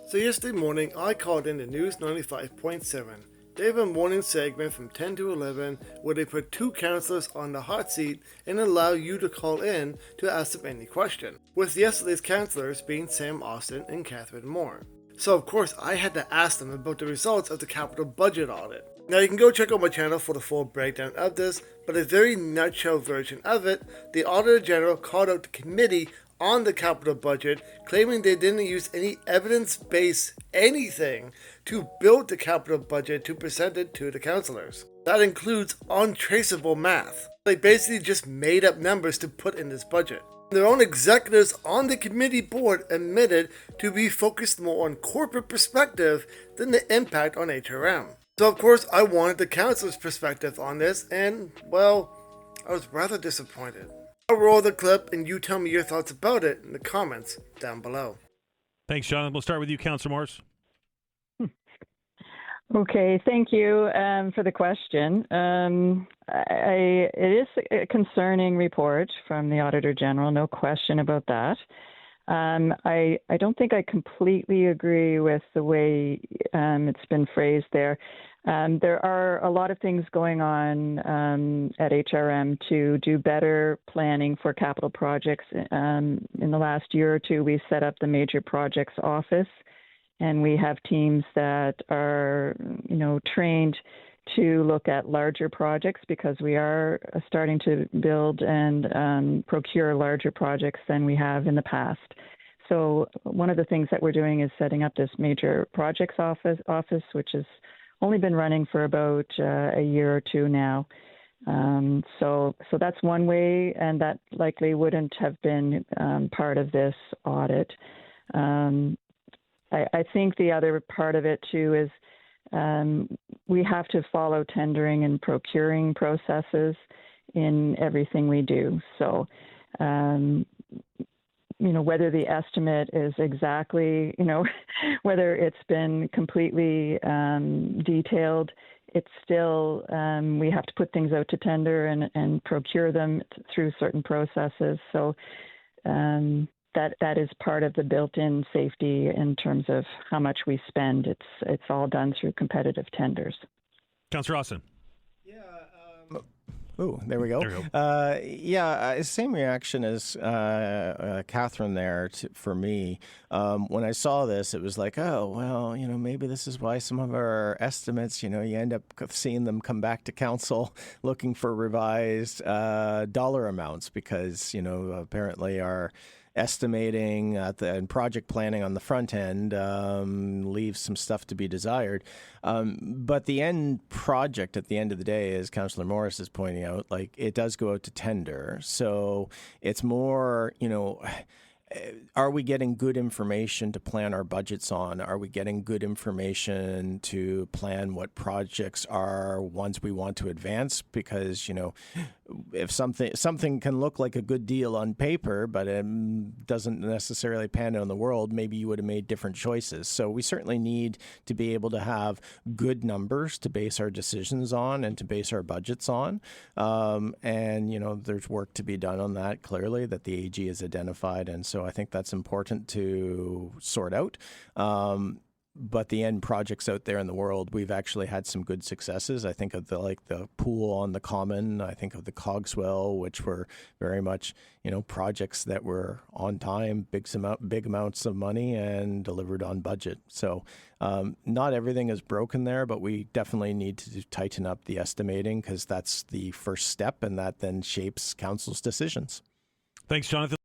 So yesterday morning, I called in the News 95.7. They have a morning segment from 10 to 11 where they put two counselors on the hot seat and allow you to call in to ask them any question, with yesterday's counselors being Sam Austin and Kathryn Moore. So of course I had to ask them about the results of the capital budget audit. Now you can go check out my channel for the full breakdown of this, but a very nutshell version of it, the Auditor General called out the committee on the capital budget, claiming they didn't use any evidence-based anything to build the capital budget to present it to the councillors. That includes untraceable math. They basically just made up numbers to put in this budget. Their own executives on the committee board admitted to be focused more on corporate perspective than the impact on HRM. So of course I wanted the councilor's perspective on this, and well, I was rather disappointed. I'll roll the clip and you tell me your thoughts about it in the comments down below. Thanks, John. We'll start with you, Councillor Morse. Okay, thank you for the question. It is a concerning report from the Auditor General, no question about that. I don't think I completely agree with the way it's been phrased there. There are a lot of things going on at HRM to do better planning for capital projects. In the last year or two, we set up the Major Projects Office, and we have teams that are, trained to look at larger projects because we are starting to build and procure larger projects than we have in the past. So one of the things that we're doing is setting up this Major Projects Office, which has only been running for about a year or two now. So that's one way, and that likely wouldn't have been part of this audit. I think the other part of it too is we have to follow tendering and procuring processes in everything we do. So, whether the estimate is exactly, whether it's been completely detailed, it's still, we have to put things out to tender and procure them through certain processes. So that is part of the built-in safety in terms of how much we spend. It's all done through competitive tenders. Councillor Austin. Oh, there we go. Same reaction as Kathryn there for me. When I saw this, it was like, oh, well, maybe this is why some of our estimates, you end up seeing them come back to council looking for revised dollar amounts because, apparently our estimating and project planning on the front end leaves some stuff to be desired. But the end project at the end of the day, as Councillor Morris is pointing out, it does go out to tender. So it's more, are we getting good information to plan our budgets on? Are we getting good information to plan what projects are ones we want to advance? Because, if something can look like a good deal on paper, but it doesn't necessarily pan out in the world, maybe you would have made different choices. So we certainly need to be able to have good numbers to base our decisions on and to base our budgets on. There's work to be done on that, clearly, that the AG has identified. And so I think that's important to sort out. But the end projects out there in the world, we've actually had some good successes. I think of the pool on the Common. I think of the Cogswell, which were very much, projects that were on time, big amounts of money, and delivered on budget. So not everything is broken there, but we definitely need to tighten up the estimating because that's the first step, and that then shapes council's decisions. Thanks, Jonathan.